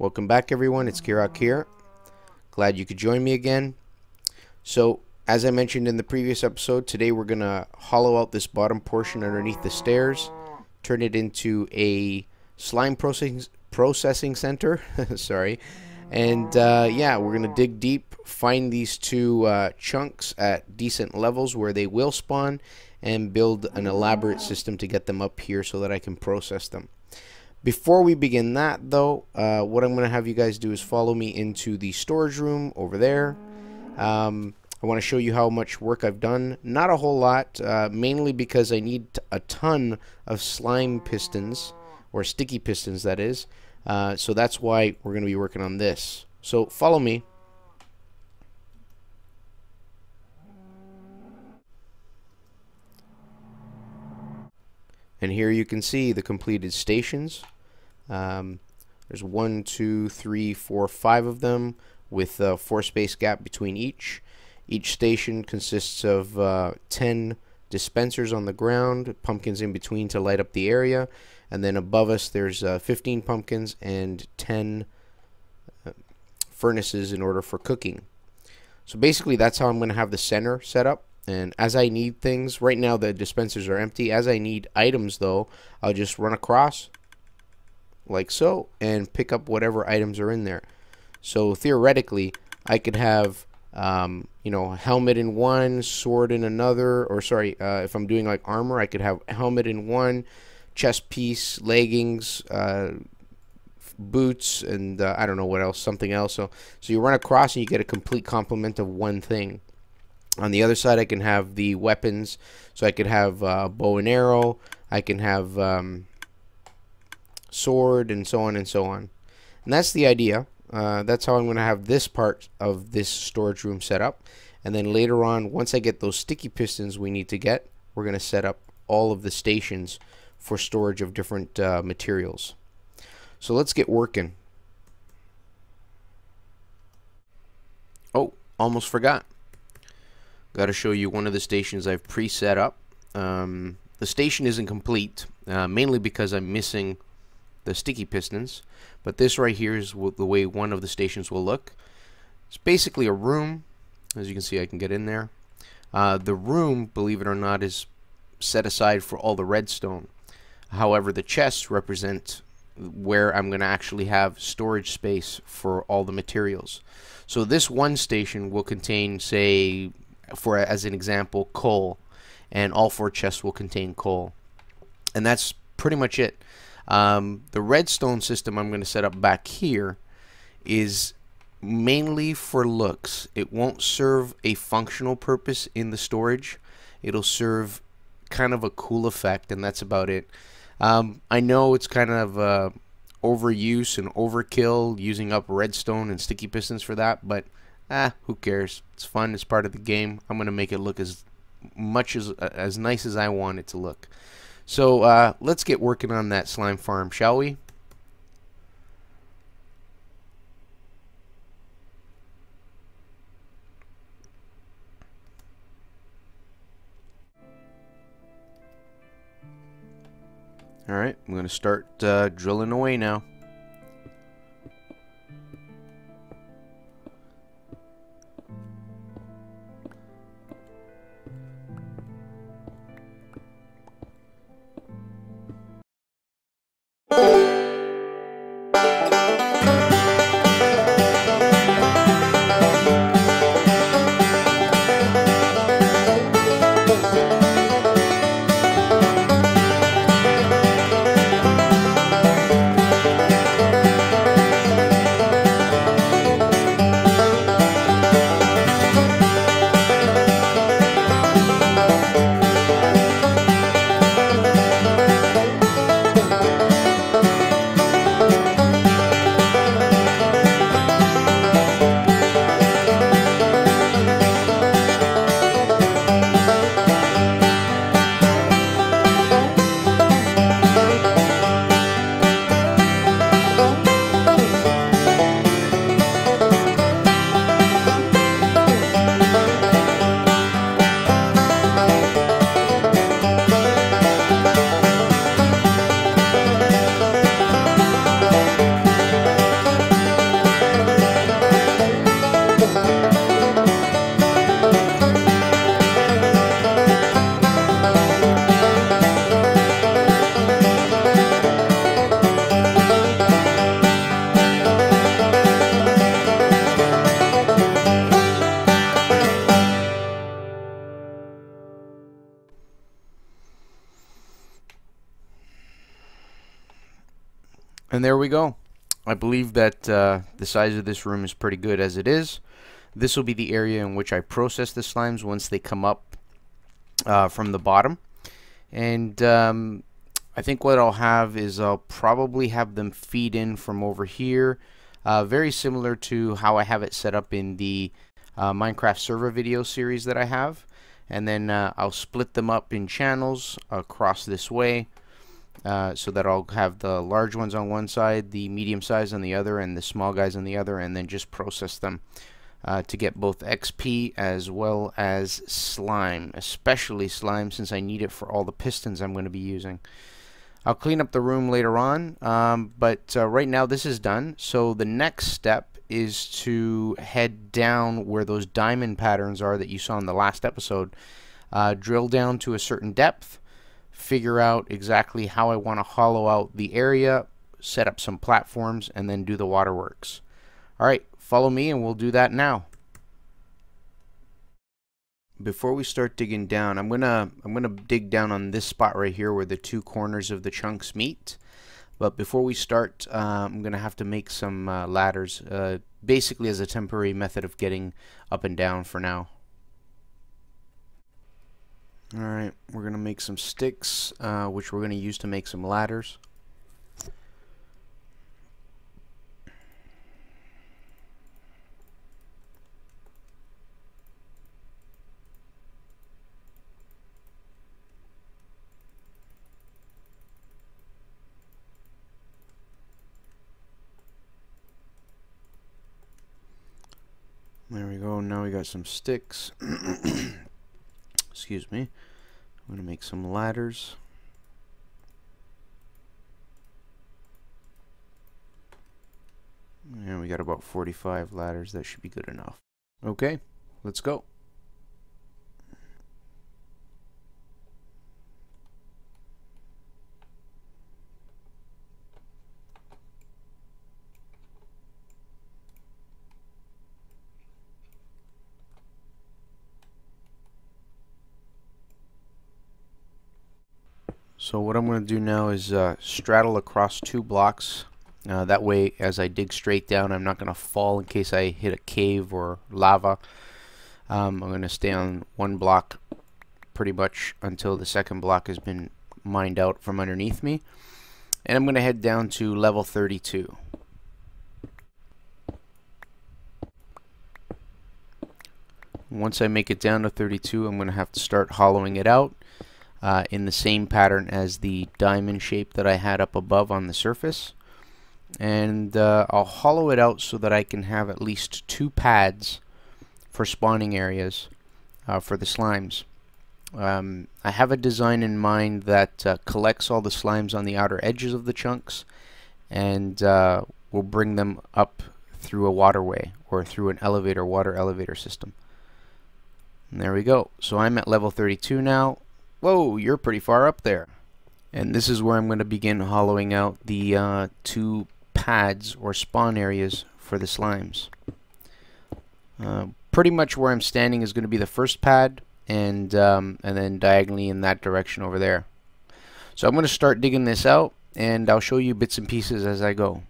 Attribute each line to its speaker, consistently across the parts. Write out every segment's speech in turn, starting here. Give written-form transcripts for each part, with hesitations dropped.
Speaker 1: Welcome back, everyone. It's Kirok here. Glad you could join me again. So, as I mentioned in the previous episode, today we're going to hollow out this bottom portion underneath the stairs, turn it into a slime processing center. Sorry. And yeah, we're going to dig deep, find these two chunks at decent levels where they will spawn, and build an elaborate system to get them up here so that I can process them. Before we begin that, though, what I'm going to have you guys do is follow me into the storage room over there. I want to show you how much work I've done. Not a whole lot, mainly because I need a ton of slime pistons, or sticky pistons, that is. So that's why we're going to be working on this. So follow me. And here you can see the completed stations. There's 1, 2, 3, 4, 5 of them with a 4-space gap between each. Each station consists of 10 dispensers on the ground, pumpkins in between to light up the area, and then above us there's 15 pumpkins and 10 furnaces in order for cooking. So basically that's how I'm going to have the center set up. And as I need things, right now the dispensers are empty. As I need items, though, I'll just run across like so and pick up whatever items are in there. So theoretically I could have you know, helmet in one, sword in another, or sorry, if I'm doing like armor, I could have helmet in one, chest piece, leggings, boots, and I don't know what else, something else. So you run across and you get a complete complement of one thing. On the other side I can have the weapons, so I could have bow and arrow, I can have sword, and so on and so on. And that's the idea. That's how I'm going to have this part of this storage room set up. And then later on, once I get those sticky pistons we need to get, we're going to set up all of the stations for storage of different materials. So let's get working. Oh, almost forgot. Got to show you one of the stations I've pre-set up. The station isn't complete, mainly because I'm missing the sticky pistons, but this right here is the way one of the stations will look. It's basically a room. As you can see, I can get in there. The room, believe it or not, is set aside for all the redstone. However, the chests represent where I'm going to actually have storage space for all the materials. So this one station will contain, say, as an example, coal, and all 4 chests will contain coal. And that's pretty much it. The redstone system I'm going to set up back here is mainly for looks. It won't serve a functional purpose in the storage. It'll serve kind of a cool effect, and that's about it. I know it's kind of overuse and overkill using up redstone and sticky pistons for that, but who cares? It's fun. It's part of the game. I'm going to make it look as nice as I want it to look. So let's get working on that slime farm, shall we? Alright, I'm going to start drilling away now. And there we go. I believe that the size of this room is pretty good as it is. This will be the area in which I process the slimes once they come up from the bottom. And I think what I'll have is I'll probably have them feed in from over here. Very similar to how I have it set up in the Minecraft server video series that I have. And then I'll split them up in channels across this way. So that I'll have the large ones on one side, the medium size on the other, and the small guys on the other, and then just process them to get both XP as well as slime, especially slime since I need it for all the pistons I'm going to be using. I'll clean up the room later on, but right now this is done. So the next step is to head down where those diamond patterns are that you saw in the last episode. Drill down to a certain depth, figure out exactly how I want to hollow out the area, set up some platforms, and then do the waterworks. Alright, follow me and we'll do that now. Before we start digging down, I'm gonna dig down on this spot right here where the two corners of the chunks meet. But before we start, I'm gonna have to make some ladders, basically as a temporary method of getting up and down for now. Alright, we're going to make some sticks, which we're going to use to make some ladders. There we go, now we got some sticks. Excuse me. I'm going to make some ladders. And we got about 45 ladders. That should be good enough. Okay, let's go. So what I'm going to do now is straddle across 2 blocks. That way, as I dig straight down, I'm not going to fall in case I hit a cave or lava. I'm going to stay on 1 block pretty much until the second block has been mined out from underneath me. And I'm going to head down to level 32. Once I make it down to 32, I'm going to have to start hollowing it out. In the same pattern as the diamond shape that I had up above on the surface. And I'll hollow it out so that I can have at least 2 pads for spawning areas for the slimes. I have a design in mind that collects all the slimes on the outer edges of the chunks and will bring them up through a waterway or through an elevator, water elevator system. And there we go. So I'm at level 32 now. Whoa, you're pretty far up there. And this is where I'm going to begin hollowing out the 2 pads or spawn areas for the slimes. Pretty much where I'm standing is going to be the first pad, and then diagonally in that direction over there. So I'm going to start digging this out, and I'll show you bits and pieces as I go.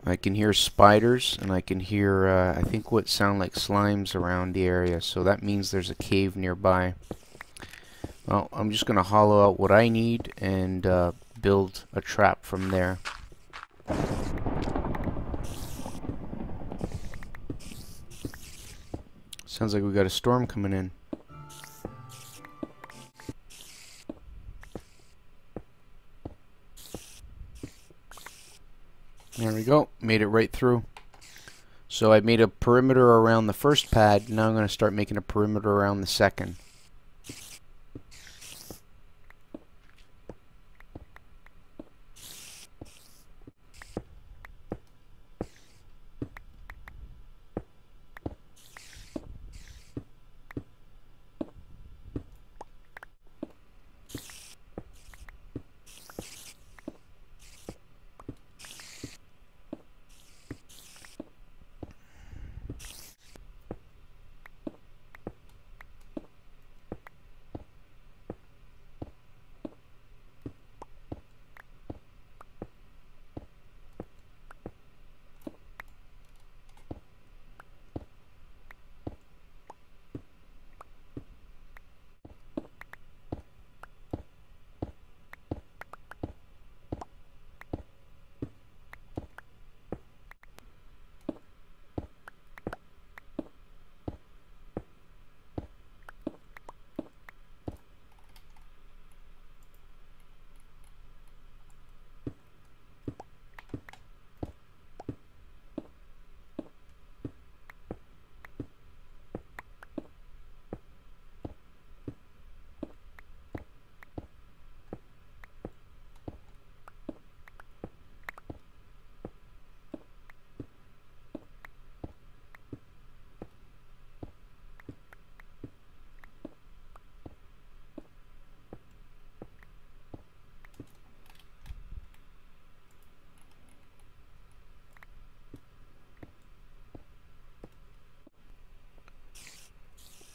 Speaker 1: I can hear spiders, and I can hear, I think what sound like slimes around the area, so that means there's a cave nearby. Well, I'm just going to hollow out what I need and build a trap from there. Sounds like we got a storm coming in. There we go. Made it right through. So I made a perimeter around the first pad. Now I'm going to start making a perimeter around the second.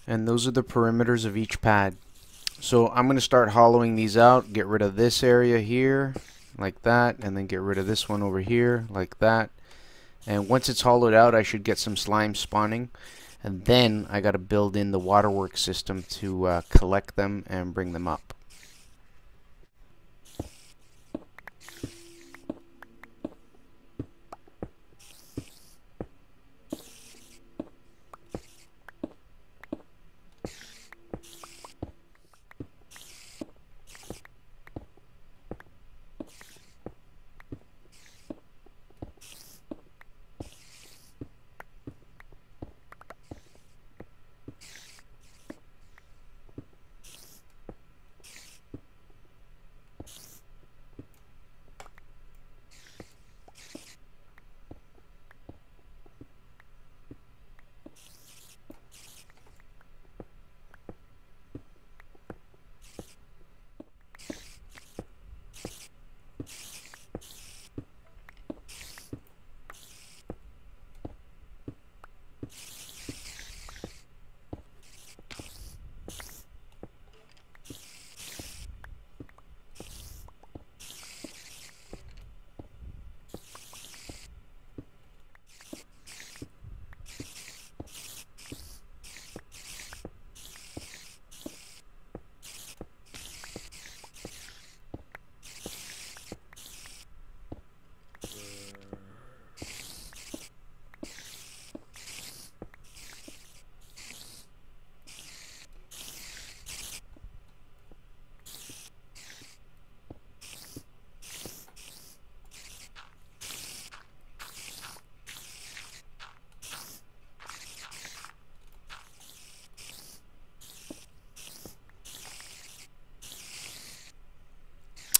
Speaker 1: And those are the perimeters of each pad. So I'm going to start hollowing these out, get rid of this area here, like that, and then get rid of this one over here, like that. And once it's hollowed out, I should get some slime spawning. And then I got to build in the waterworks system to collect them and bring them up.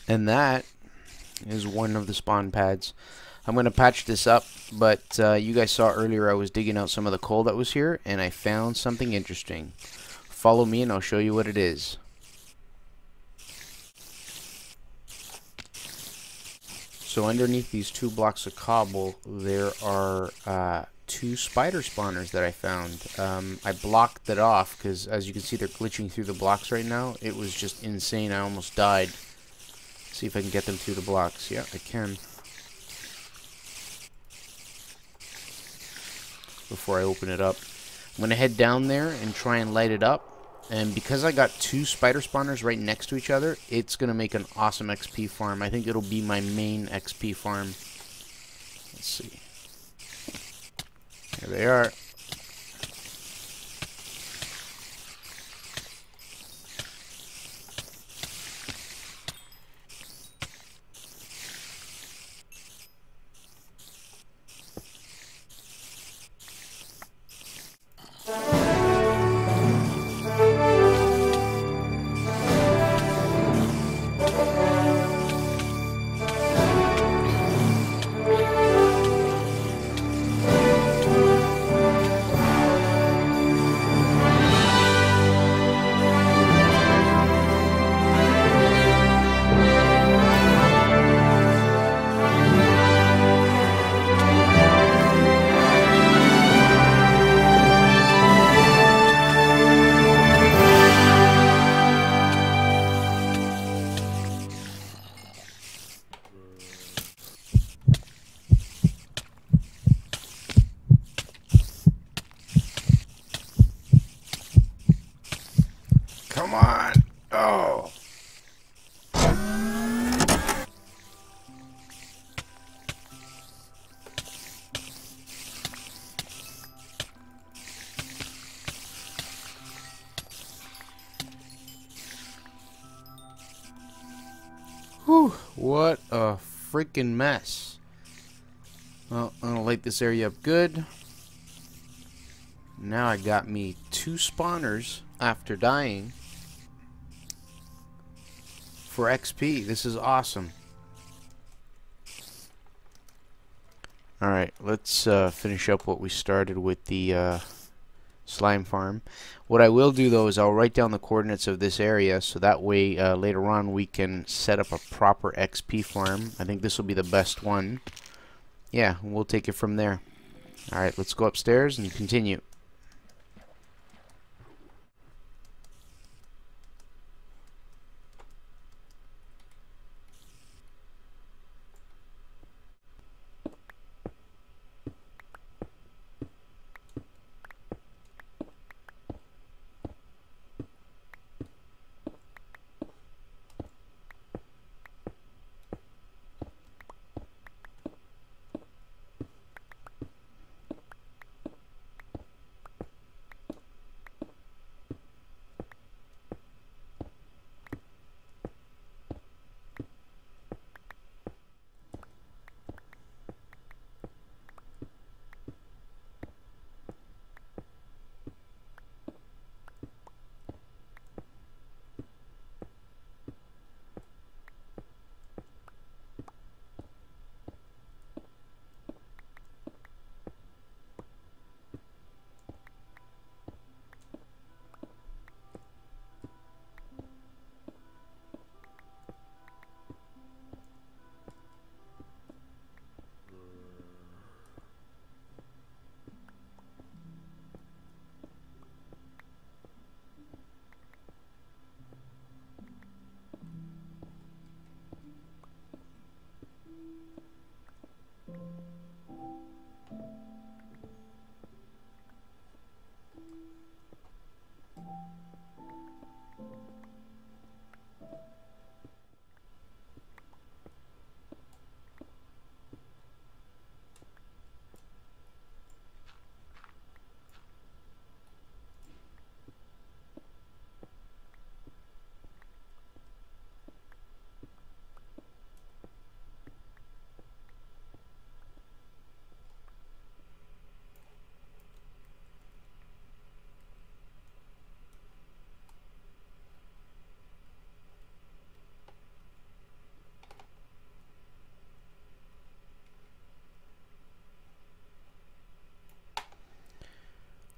Speaker 1: And that is one of the spawn pads. I'm going to patch this up, but you guys saw earlier I was digging out some of the coal that was here, and I found something interesting. Follow me and I'll show you what it is. So underneath these 2 blocks of cobble, there are 2 spider spawners that I found. I blocked it off because, as you can see, they're glitching through the blocks right now. It was just insane. I almost died. See if I can get them through the blocks. Yeah, I can. Before I open it up, I'm gonna head down there and try and light it up. And because I got 2 spider spawners right next to each other, it's gonna make an awesome XP farm. I think it'll be my main XP farm. Let's see. There they are. Whew, what a freaking mess. Well, I'm gonna light this area up good. Now I got me 2 spawners after dying for XP. This is awesome. Alright, let's finish up what we started with the slime farm. What I will do though is I'll write down the coordinates of this area so that way later on we can set up a proper XP farm. I think this will be the best one. Yeah, we'll take it from there. Alright, let's go upstairs and continue.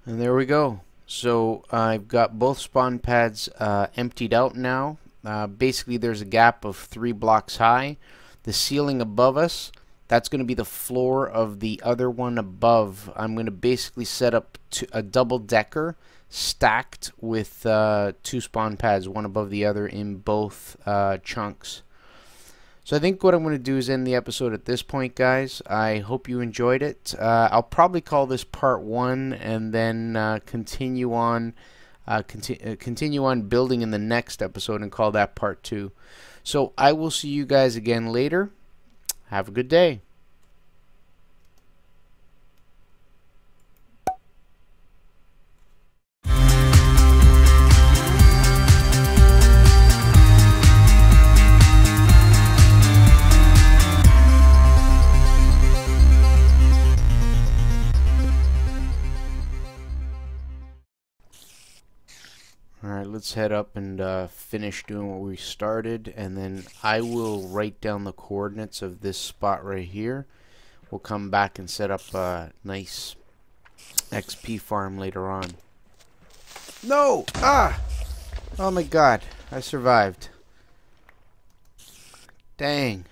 Speaker 1: And there we go. So I've got both spawn pads emptied out now. Basically there's a gap of 3 blocks high. The ceiling above us, that's going to be the floor of the other one above. I'm going to basically set up a double decker stacked with 2 spawn pads, one above the other in both chunks. So I think what I'm going to do is end the episode at this point, guys. I hope you enjoyed it. I'll probably call this part 1 and then continue on building in the next episode and call that part 2. So I will see you guys again later. Have a good day. Alright, let's head up and finish doing what we started, and then I will write down the coordinates of this spot right here. We'll come back and set up a nice XP farm later on. No! Ah! Oh my god, I survived. Dang.